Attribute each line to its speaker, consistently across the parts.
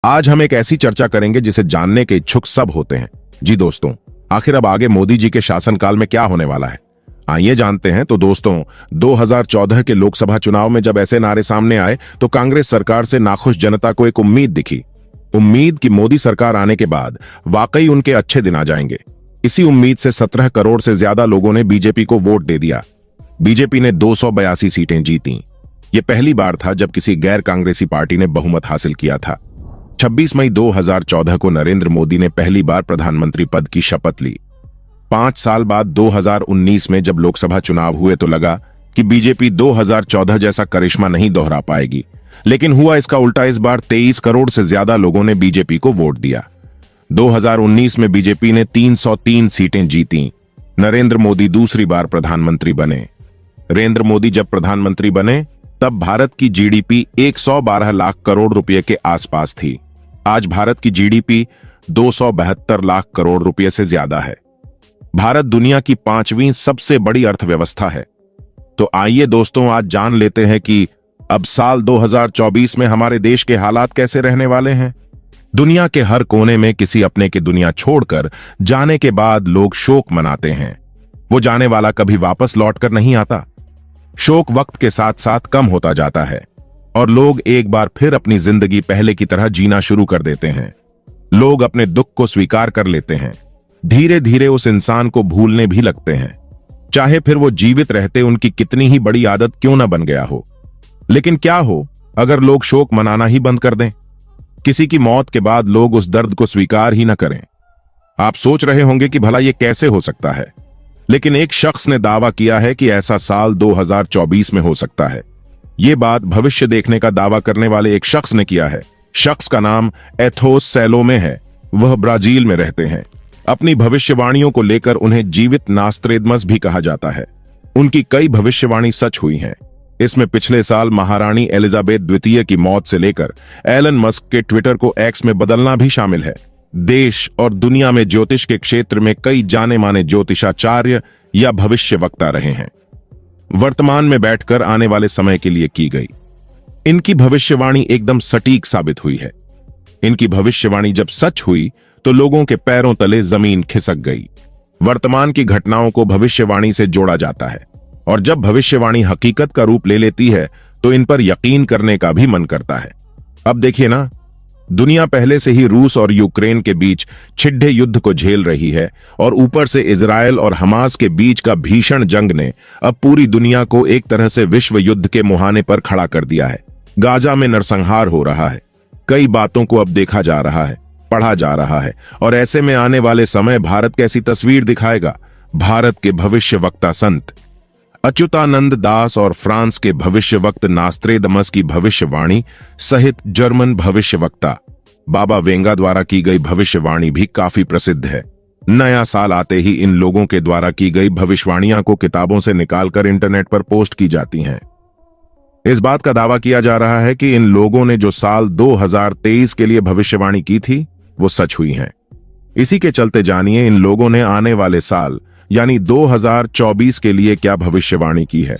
Speaker 1: आज हम एक ऐसी चर्चा करेंगे जिसे जानने के इच्छुक सब होते हैं। जी दोस्तों, आखिर अब आगे मोदी जी के शासनकाल में क्या होने वाला है, आइए जानते हैं। तो दोस्तों, 2014 के लोकसभा चुनाव में जब ऐसे नारे सामने आए तो कांग्रेस सरकार से नाखुश जनता को एक उम्मीद दिखी। उम्मीद कि मोदी सरकार आने के बाद वाकई उनके अच्छे दिन आ जाएंगे। इसी उम्मीद से 17 करोड़ से ज्यादा लोगों ने बीजेपी को वोट दे दिया। बीजेपी ने 282 सीटें जीती। यह पहली बार था जब किसी गैर कांग्रेसी पार्टी ने बहुमत हासिल किया था। 26 मई 2014 को नरेंद्र मोदी ने पहली बार प्रधानमंत्री पद की शपथ ली। 5 साल बाद 2019 में जब लोकसभा चुनाव हुए तो लगा कि बीजेपी 2014 जैसा करिश्मा नहीं दोहरा पाएगी, लेकिन हुआ इसका उल्टा। इस बार 23 करोड़ से ज्यादा लोगों ने बीजेपी को वोट दिया। 2019 में बीजेपी ने 303 सीटें जीती। नरेंद्र मोदी दूसरी बार प्रधानमंत्री बने। नरेंद्र मोदी जब प्रधानमंत्री बने तब भारत की जीडीपी 112 लाख करोड़ रुपए के आसपास थी। आज भारत की जीडीपी 272 लाख करोड़ रुपए से ज्यादा है। भारत दुनिया की 5वीं सबसे बड़ी अर्थव्यवस्था है। तो आइए दोस्तों, आज जान लेते हैं कि अब साल 2024 में हमारे देश के हालात कैसे रहने वाले हैं। दुनिया के हर कोने में किसी अपने की दुनिया छोड़कर जाने के बाद लोग शोक मनाते हैं। वो जाने वाला कभी वापस लौटकर नहीं आता। शोक वक्त के साथ साथ कम होता जाता है और लोग एक बार फिर अपनी जिंदगी पहले की तरह जीना शुरू कर देते हैं। लोग अपने दुख को स्वीकार कर लेते हैं। धीरे धीरे उस इंसान को भूलने भी लगते हैं, चाहे फिर वो जीवित रहते उनकी कितनी ही बड़ी आदत क्यों ना बन गया हो। लेकिन क्या हो अगर लोग शोक मनाना ही बंद कर दें? किसी की मौत के बाद लोग उस दर्द को स्वीकार ही ना करें। आप सोच रहे होंगे कि भला यह कैसे हो सकता है, लेकिन एक शख्स ने दावा किया है कि ऐसा साल 2024 में हो सकता है। यह बात भविष्य देखने का दावा करने वाले एक शख्स ने किया है। शख्स का नाम एथोस सैलोमे है। वह ब्राजील में रहते हैं। अपनी भविष्यवाणियों को लेकर उन्हें जीवित नास्त्रेदमस भी कहा जाता है। उनकी कई भविष्यवाणी सच हुई हैं। इसमें पिछले साल महारानी एलिजाबेथ द्वितीय की मौत से लेकर एलन मस्क के ट्विटर को एक्स में बदलना भी शामिल है। देश और दुनिया में ज्योतिष के क्षेत्र में कई जाने माने ज्योतिषाचार्य या भविष्यवक्ता रहे हैं। वर्तमान में बैठकर आने वाले समय के लिए की गई इनकी भविष्यवाणी एकदम सटीक साबित हुई है। इनकी भविष्यवाणी जब सच हुई तो लोगों के पैरों तले जमीन खिसक गई। वर्तमान की घटनाओं को भविष्यवाणी से जोड़ा जाता है और जब भविष्यवाणी हकीकत का रूप ले लेती है तो इन पर यकीन करने का भी मन करता है। अब देखिए ना, दुनिया पहले से ही रूस और यूक्रेन के बीच छिड्ढे युद्ध को झेल रही है और ऊपर से इजरायल और हमास के बीच का भीषण जंग ने अब पूरी दुनिया को एक तरह से विश्व युद्ध के मुहाने पर खड़ा कर दिया है। गाजा में नरसंहार हो रहा है। कई बातों को अब देखा जा रहा है, पढ़ा जा रहा है और ऐसे में आने वाले समय भारत कैसी तस्वीर दिखाएगा। भारत के भविष्यवक्ता संत अच्युतानंद दास और फ्रांस के भविष्यवक्त नास्त्रेदमस की भविष्यवाणी सहित जर्मन भविष्यवक्ता बाबा वेंगा द्वारा की गई भविष्यवाणी भी काफी प्रसिद्ध है। नया साल आते ही इन लोगों के द्वारा की गई भविष्यवाणियां को किताबों से निकालकर इंटरनेट पर पोस्ट की जाती हैं। इस बात का दावा किया जा रहा है कि इन लोगों ने जो साल 2023 के लिए भविष्यवाणी की थी वो सच हुई है। इसी के चलते जानिए इन लोगों ने आने वाले साल यानी 2024 के लिए क्या भविष्यवाणी की है।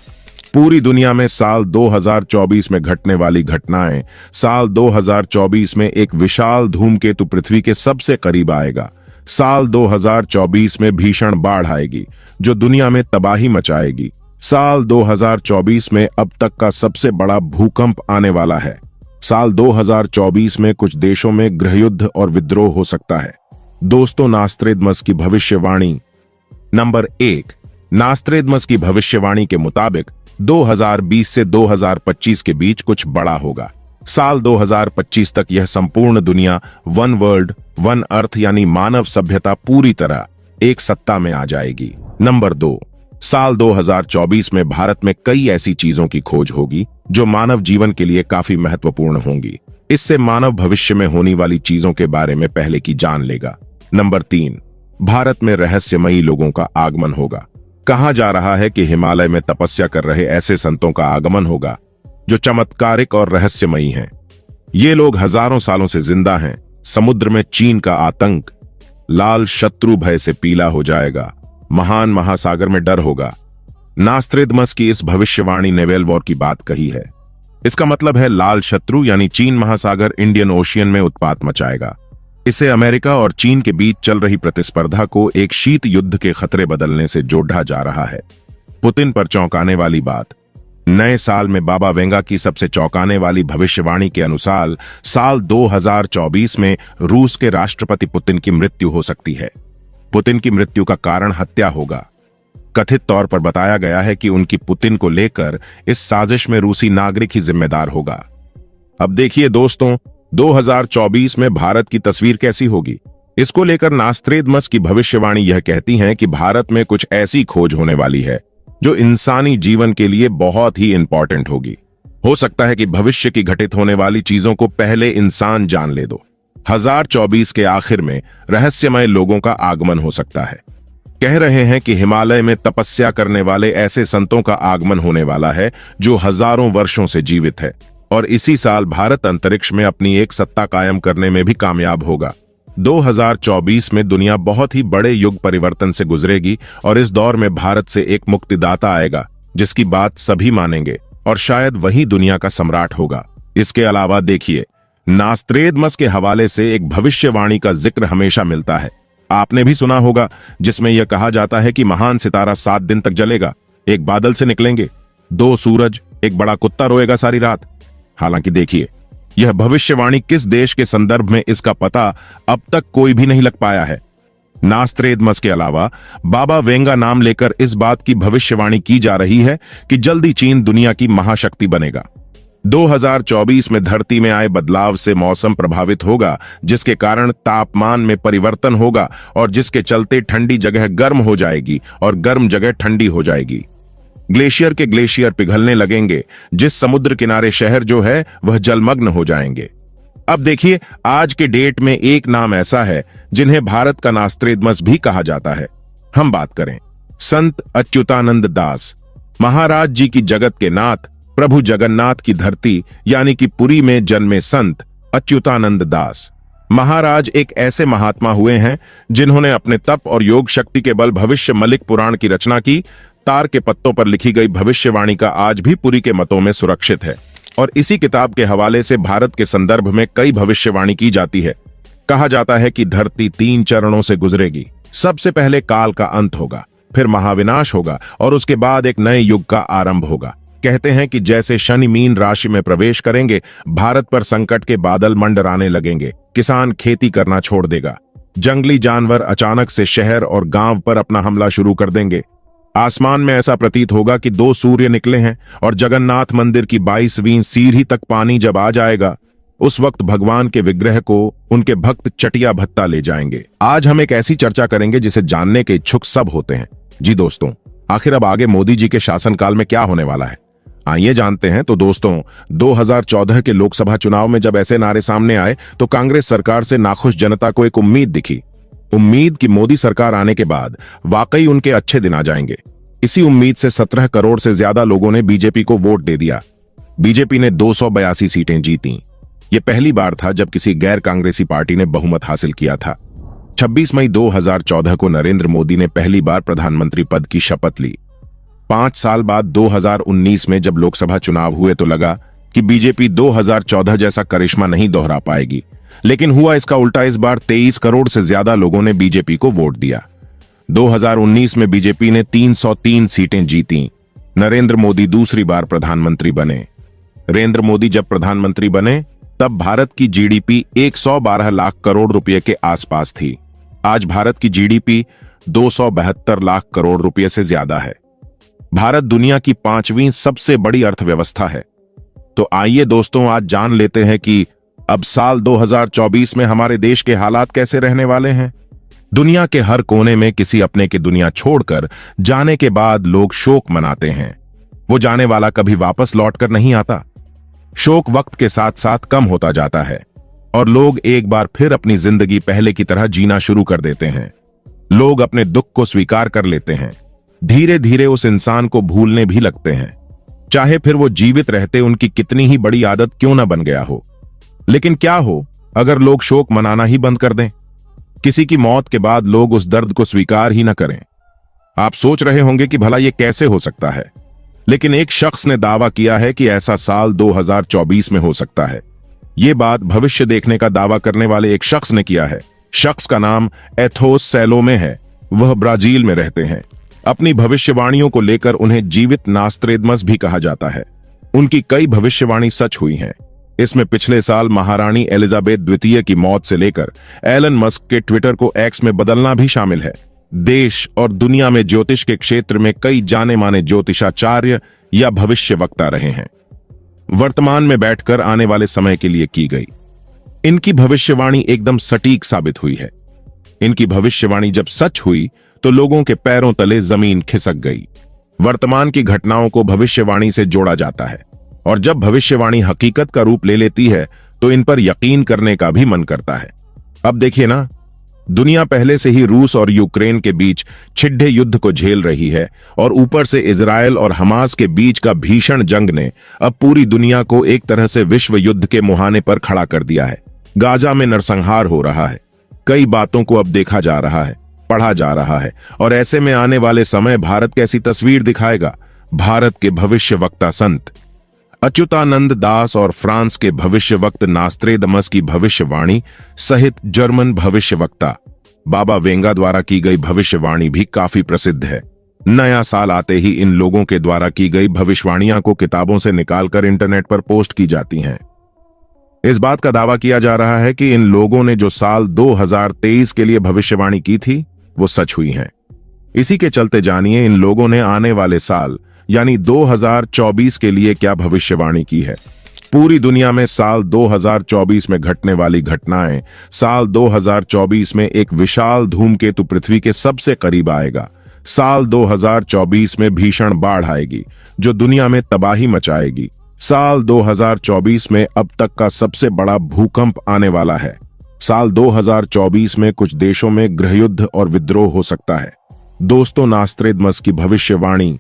Speaker 1: पूरी दुनिया में साल 2024 में घटने वाली घटनाएं। साल 2024 में एक विशाल धूमकेतु पृथ्वी के सबसे करीब आएगा। साल 2024 में भीषण बाढ़ आएगी जो दुनिया में तबाही मचाएगी। साल 2024 में अब तक का सबसे बड़ा भूकंप आने वाला है। साल 2024 में कुछ देशों में गृहयुद्ध और विद्रोह हो सकता है। दोस्तों, नास्त्रेदमस की भविष्यवाणी नंबर 1। नास्त्रेदमस की भविष्यवाणी के मुताबिक 2020 से 2025 के बीच कुछ बड़ा होगा। साल 2025 तक यह संपूर्ण दुनिया वन वर्ल्ड वन अर्थ यानी मानव सभ्यता पूरी तरह एक सत्ता में आ जाएगी। नंबर 2। साल 2024 में भारत में कई ऐसी चीजों की खोज होगी जो मानव जीवन के लिए काफी महत्वपूर्ण होंगी। इससे मानव भविष्य में होने वाली चीजों के बारे में पहले की जान लेगा। नंबर 3। भारत में रहस्यमयी लोगों का आगमन होगा। कहा जा रहा है कि हिमालय में तपस्या कर रहे ऐसे संतों का आगमन होगा जो चमत्कारिक और रहस्यमयी हैं। ये लोग हजारों सालों से जिंदा हैं। समुद्र में चीन का आतंक, लाल शत्रु भय से पीला हो जाएगा। महान महासागर में डर होगा। नास्त्रेदमस की इस भविष्यवाणी ने वेल वॉर की बात कही है। इसका मतलब है लाल शत्रु यानी चीन महासागर इंडियन ओशियन में उत्पात मचाएगा। इसे अमेरिका और चीन के बीच चल रही प्रतिस्पर्धा को एक शीत युद्ध के खतरे बदलने से जोड़ा जा रहा है। पुतिन पर चौंकाने वाली बात, नए साल में बाबा वेंगा की सबसे चौंकाने वाली भविष्यवाणी के अनुसार साल 2024 में रूस के राष्ट्रपति पुतिन की मृत्यु हो सकती है। पुतिन की मृत्यु का कारण हत्या होगा। कथित तौर पर बताया गया है कि उनकी पुतिन को लेकर इस साजिश में रूसी नागरिक ही जिम्मेदार होगा। अब देखिए दोस्तों, 2024 में भारत की तस्वीर कैसी होगी। इसको लेकर नास्त्रेदमस की भविष्यवाणी यह कहती है कि भारत में कुछ ऐसी खोज होने वाली है जो इंसानी जीवन के लिए बहुत ही इंपॉर्टेंट होगी। हो सकता है कि भविष्य की घटित होने वाली चीजों को पहले इंसान जान ले दो। 2024 के आखिर में रहस्यमय लोगों का आगमन हो सकता है। कह रहे हैं कि हिमालय में तपस्या करने वाले ऐसे संतों का आगमन होने वाला है जो हजारों वर्षों से जीवित है, और इसी साल भारत अंतरिक्ष में अपनी एक सत्ता कायम करने में भी कामयाब होगा। 2024 में दुनिया बहुत ही बड़े युग परिवर्तन से गुजरेगी और इस दौर में भारत से एक मुक्तिदाता आएगा जिसकी बात सभी मानेंगे और शायद वही दुनिया का सम्राट होगा। इसके अलावा देखिए, नास्त्रेदमस के हवाले से एक भविष्यवाणी का जिक्र हमेशा मिलता है। आपने भी सुना होगा, जिसमें यह कहा जाता है कि महान सितारा 7 दिन तक जलेगा, एक बादल से निकलेंगे 2 सूरज, एक बड़ा कुत्ता रोएगा सारी रात। हालांकि देखिए, यह भविष्यवाणी किस देश के संदर्भ में, इसका पता अब तक कोई भी नहीं लग पाया है। नास्त्रेदमस के अलावा बाबा वेंगा नाम लेकर इस बात की भविष्यवाणी की जा रही है कि जल्दी चीन दुनिया की महाशक्ति बनेगा। 2024 में धरती में आए बदलाव से मौसम प्रभावित होगा, जिसके कारण तापमान में परिवर्तन होगा और जिसके चलते ठंडी जगह गर्म हो जाएगी और गर्म जगह ठंडी हो जाएगी। ग्लेशियर के ग्लेशियर पिघलने लगेंगे, जिस समुद्र किनारे शहर जो है वह जलमग्न हो जाएंगे। अब देखिए, आज के डेट में एक नाम ऐसा है जिन्हें भारत का नास्त्रेदमस भी कहा जाता है। हम बात करें संत अच्युतानंद दास महाराज जी की, जगत के नाथ प्रभु जगन्नाथ की धरती यानी कि पुरी में जन्मे संत अच्युतानंद दास महाराज एक ऐसे महात्मा हुए हैं जिन्होंने अपने तप और योग शक्ति के बल भविष्य मलिक पुराण की रचना की। तार के पत्तों पर लिखी गई भविष्यवाणी का आज भी पुरी के मतों में सुरक्षित है और इसी किताब के हवाले से भारत के संदर्भ में कई भविष्यवाणी की जाती है। कहा जाता है कि धरती 3 चरणों से गुजरेगी। सबसे पहले काल का अंत होगा, फिर महाविनाश होगा और उसके बाद एक नए युग का आरंभ होगा। कहते हैं कि जैसे शनि मीन राशि में प्रवेश करेंगे, भारत पर संकट के बादल मंडराने लगेंगे। किसान खेती करना छोड़ देगा। जंगली जानवर अचानक से शहर और गांव पर अपना हमला शुरू कर देंगे। आसमान में ऐसा प्रतीत होगा कि 2 सूर्य निकले हैं और जगन्नाथ मंदिर की 22वीं सीढ़ी तक पानी जब आ जाएगा, उस वक्त भगवान के विग्रह को उनके भक्त चटिया भत्ता ले जाएंगे। आज हम एक ऐसी चर्चा करेंगे जिसे जानने के इच्छुक सब होते हैं। जी दोस्तों, आखिर अब आगे मोदी जी के शासनकाल में क्या होने वाला है, आइए जानते हैं। तो दोस्तों, 2014 के लोकसभा चुनाव में जब ऐसे नारे सामने आए तो कांग्रेस सरकार से नाखुश जनता को एक उम्मीद दिखी। उम्मीद कि मोदी सरकार आने के बाद वाकई उनके अच्छे दिन आ जाएंगे। इसी उम्मीद से 17 करोड़ से ज्यादा लोगों ने बीजेपी को वोट दे दिया। बीजेपी ने 282 सीटें जीती। यह पहली बार था जब किसी गैर कांग्रेसी पार्टी ने बहुमत हासिल किया था। 26 मई 2014 को नरेंद्र मोदी ने पहली बार प्रधानमंत्री पद की शपथ ली। 5 साल बाद 2019 में जब लोकसभा चुनाव हुए तो लगा कि बीजेपी 2014 जैसा करिश्मा नहीं दोहरा पाएगी, लेकिन हुआ इसका उल्टा। इस बार 23 करोड़ से ज्यादा लोगों ने बीजेपी को वोट दिया। 2019 में बीजेपी ने 303 सीटें जीती। नरेंद्र मोदी दूसरी बार प्रधानमंत्री बने। नरेंद्र मोदी जब प्रधानमंत्री बने तब भारत की जीडीपी 112 लाख करोड़ रुपए के आसपास थी। आज भारत की जीडीपी 272 लाख करोड़ रुपए से ज्यादा है। भारत दुनिया की 5वीं सबसे बड़ी अर्थव्यवस्था है। तो आइए दोस्तों, आज जान लेते हैं कि अब साल 2024 में हमारे देश के हालात कैसे रहने वाले हैं। दुनिया के हर कोने में किसी अपने की दुनिया छोड़कर जाने के बाद लोग शोक मनाते हैं। वो जाने वाला कभी वापस लौटकर नहीं आता। शोक वक्त के साथ साथ कम होता जाता है और लोग एक बार फिर अपनी जिंदगी पहले की तरह जीना शुरू कर देते हैं। लोग अपने दुख को स्वीकार कर लेते हैं। धीरे धीरे उस इंसान को भूलने भी लगते हैं, चाहे फिर वो जीवित रहते उनकी कितनी ही बड़ी आदत क्यों ना बन गया हो। लेकिन क्या हो अगर लोग शोक मनाना ही बंद कर दें? किसी की मौत के बाद लोग उस दर्द को स्वीकार ही न करें। आप सोच रहे होंगे कि भला ये कैसे हो सकता है, लेकिन एक शख्स ने दावा किया है कि ऐसा साल 2024 में हो सकता है। ये बात भविष्य देखने का दावा करने वाले एक शख्स ने किया है। शख्स का नाम एथोस सैलोमे है। वह ब्राजील में रहते हैं। अपनी भविष्यवाणियों को लेकर उन्हें जीवित नास्त्रेदमस भी कहा जाता है। उनकी कई भविष्यवाणी सच हुई हैं। इसमें पिछले साल महारानी एलिजाबेथ द्वितीय की मौत से लेकर एलन मस्क के ट्विटर को एक्स में बदलना भी शामिल है। देश और दुनिया में ज्योतिष के क्षेत्र में कई जाने माने ज्योतिषाचार्य या भविष्य वक्ता रहे हैं। वर्तमान में बैठकर आने वाले समय के लिए की गई इनकी भविष्यवाणी एकदम सटीक साबित हुई है। इनकी भविष्यवाणी जब सच हुई तो लोगों के पैरों तले जमीन खिसक गई। वर्तमान की घटनाओं को भविष्यवाणी से जोड़ा जाता है और जब भविष्यवाणी हकीकत का रूप ले लेती है तो इन पर यकीन करने का भी मन करता है। अब देखिए ना, दुनिया पहले से ही रूस और यूक्रेन के बीच छिड्ढे युद्ध को झेल रही है और ऊपर से इजराइल और हमास के बीच का भीषण जंग ने अब पूरी दुनिया को एक तरह से विश्व युद्ध के मुहाने पर खड़ा कर दिया है। गाजा में नरसंहार हो रहा है। कई बातों को अब देखा जा रहा है, पढ़ा जा रहा है और ऐसे में आने वाले समय भारत कैसी तस्वीर दिखाएगा। भारत के भविष्य वक्ता संत अच्युतानंद दास और फ्रांस के भविष्य वक्त नास्त्रेदमस की भविष्यवाणी सहित जर्मन भविष्य वक्ता बाबा वेंगा द्वारा की गई भविष्यवाणी भी काफी प्रसिद्ध है। नया साल आते ही इन लोगों के द्वारा की गई भविष्यवाणियां को किताबों से निकालकर इंटरनेट पर पोस्ट की जाती हैं। इस बात का दावा किया जा रहा है कि इन लोगों ने जो साल 2023 के लिए भविष्यवाणी की थी वो सच हुई हैं। इसी के चलते जानिए इन लोगों ने आने वाले साल यानी 2024 के लिए क्या भविष्यवाणी की है। पूरी दुनिया में साल 2024 में घटने वाली घटनाएं। साल 2024 में एक विशाल धूमकेतु पृथ्वी के सबसे करीब आएगा। साल 2024 में भीषण बाढ़ आएगी जो दुनिया में तबाही मचाएगी। साल 2024 में अब तक का सबसे बड़ा भूकंप आने वाला है। साल 2024 में कुछ देशों में गृहयुद्ध और विद्रोह हो सकता है। दोस्तों, नास्त्रेदमस की भविष्यवाणी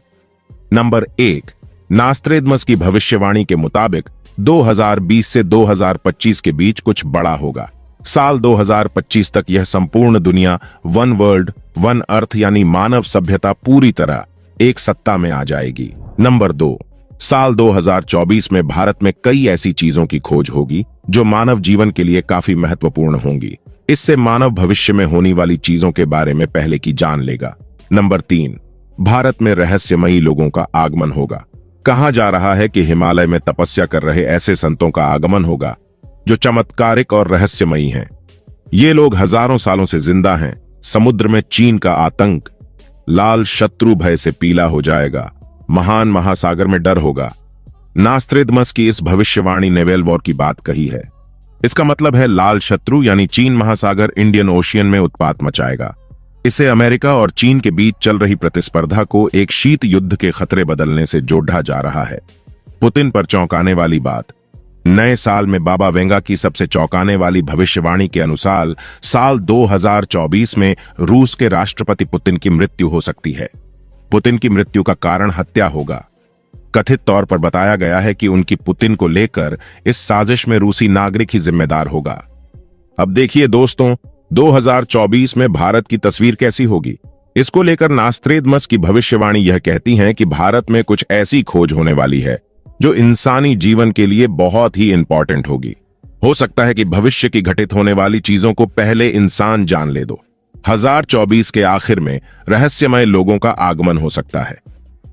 Speaker 1: नंबर 1। नास्त्रेदमस की भविष्यवाणी के मुताबिक 2020 से 2025 के बीच कुछ बड़ा होगा। साल 2025 तक यह संपूर्ण दुनिया वन वर्ल्ड वन अर्थ यानी मानव सभ्यता पूरी तरह एक सत्ता में आ जाएगी। नंबर 2। साल 2024 में भारत में कई ऐसी चीजों की खोज होगी जो मानव जीवन के लिए काफी महत्वपूर्ण होंगी। इससे मानव भविष्य में होने वाली चीजों के बारे में पहले की जान लेगा। नंबर 3। भारत में रहस्यमयी लोगों का आगमन होगा। कहा जा रहा है कि हिमालय में तपस्या कर रहे ऐसे संतों का आगमन होगा जो चमत्कारिक और रहस्यमयी हैं। ये लोग हजारों सालों से जिंदा हैं। समुद्र में चीन का आतंक लाल शत्रु भय से पीला हो जाएगा। महान महासागर में डर होगा। नास्त्रेदमस की इस भविष्यवाणी नेवल वॉर की बात कही है। इसका मतलब है लाल शत्रु यानी चीन महासागर इंडियन ओशियन में उत्पात मचाएगा। इसे अमेरिका और चीन के बीच चल रही प्रतिस्पर्धा को एक शीत युद्ध के खतरे बदलने से जोड़ा जा रहा है। पुतिन पर चौंकाने वाली बात। नए साल में बाबा वेंगा की सबसे चौंकाने वाली भविष्यवाणी के अनुसार साल 2024 में रूस के राष्ट्रपति पुतिन की मृत्यु हो सकती है। पुतिन की मृत्यु का कारण हत्या होगा। कथित तौर पर बताया गया है कि उनकी पुतिन को लेकर इस साजिश में रूसी नागरिक ही जिम्मेदार होगा। अब देखिए दोस्तों, 2024 में भारत की तस्वीर कैसी होगी। इसको लेकर नास्त्रेदमस की भविष्यवाणी यह कहती है कि भारत में कुछ ऐसी खोज होने वाली है जो इंसानी जीवन के लिए बहुत ही इंपॉर्टेंट होगी। हो सकता है कि भविष्य की घटित होने वाली चीजों को पहले इंसान जान ले दो। 2024 के आखिर में रहस्यमय लोगों का आगमन हो सकता है।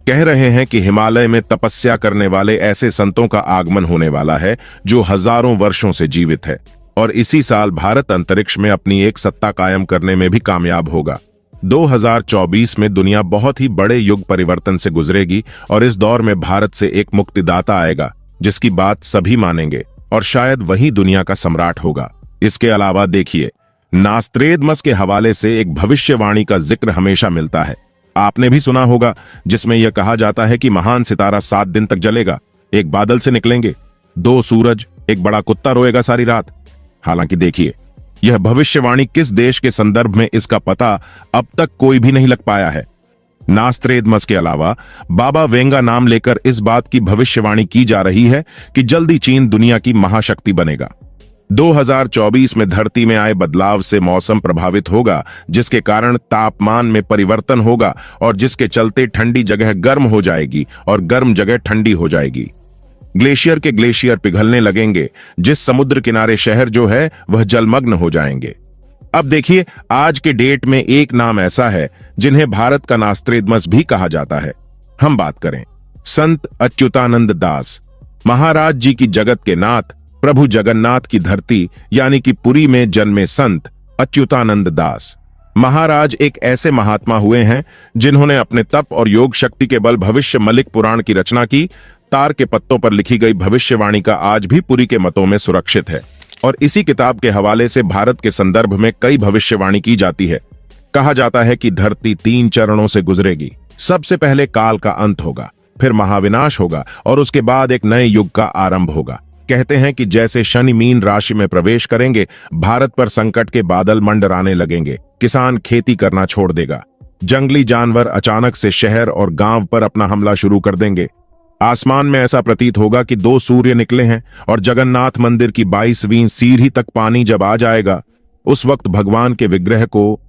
Speaker 1: कह रहे हैं कि हिमालय में तपस्या करने वाले ऐसे संतों का आगमन होने वाला है जो हजारों वर्षों से जीवित है और इसी साल भारत अंतरिक्ष में अपनी एक सत्ता कायम करने में भी कामयाब होगा। 2024 में दुनिया बहुत ही बड़े युग परिवर्तन से गुजरेगी और इस दौर में भारत से एक मुक्तिदाता आएगा जिसकी बात सभी मानेंगे और शायद वही दुनिया का सम्राट होगा। इसके अलावा देखिए, नास्त्रेदमस के हवाले से एक भविष्यवाणी का जिक्र हमेशा मिलता है। आपने भी सुना होगा जिसमें यह कहा जाता है कि महान सितारा 7 दिन तक जलेगा, एक बादल से निकलेंगे 2 सूरज, एक बड़ा कुत्ता रोएगा सारी रात। हालांकि देखिए, यह भविष्यवाणी किस देश के संदर्भ में इसका पता अब तक कोई भी नहीं लग पाया है। नास्त्रेदमस के अलावा बाबा वेंगा नाम लेकर इस बात की भविष्यवाणी की जा रही है कि जल्दी चीन दुनिया की महाशक्ति बनेगा। 2024 में धरती में आए बदलाव से मौसम प्रभावित होगा, जिसके कारण तापमान में परिवर्तन होगा और जिसके चलते ठंडी जगह गर्म हो जाएगी और गर्म जगह ठंडी हो जाएगी। ग्लेशियर के ग्लेशियर पिघलने लगेंगे, जिस समुद्र किनारे शहर जो है वह जलमग्न हो जाएंगे। अब देखिए, आज के डेट में एक नाम ऐसा है जिन्हें भारत का नास्त्रेदमस भी कहा जाता है। हम बात करें संत अच्युतानंद दास महाराज जी की, जगत के नाथ प्रभु जगन्नाथ की धरती यानी कि पुरी में जन्मे संत अच्युतानंद दास महाराज एक ऐसे महात्मा हुए हैं जिन्होंने अपने तप और योग शक्ति के बल भविष्य मलिक पुराण की रचना की। तार के पत्तों पर लिखी गई भविष्यवाणी का आज भी पुरी के मतों में सुरक्षित है और इसी किताब के हवाले से भारत के संदर्भ में कई भविष्यवाणी की जाती है। कहा जाता है कि धरती 3 चरणों से गुजरेगी। सबसे पहले काल का अंत होगा, फिर महाविनाश होगा और उसके बाद एक नए युग का आरंभ होगा। कहते हैं कि जैसे शनि मीन राशि में प्रवेश करेंगे, भारत पर संकट के बादल मंडराने लगेंगे। किसान खेती करना छोड़ देगा। जंगली जानवर अचानक से शहर और गांव पर अपना हमला शुरू कर देंगे। आसमान में ऐसा प्रतीत होगा कि 2 सूर्य निकले हैं और जगन्नाथ मंदिर की 22वीं सीढ़ी तक पानी जब आ जाएगा, उस वक्त भगवान के विग्रह को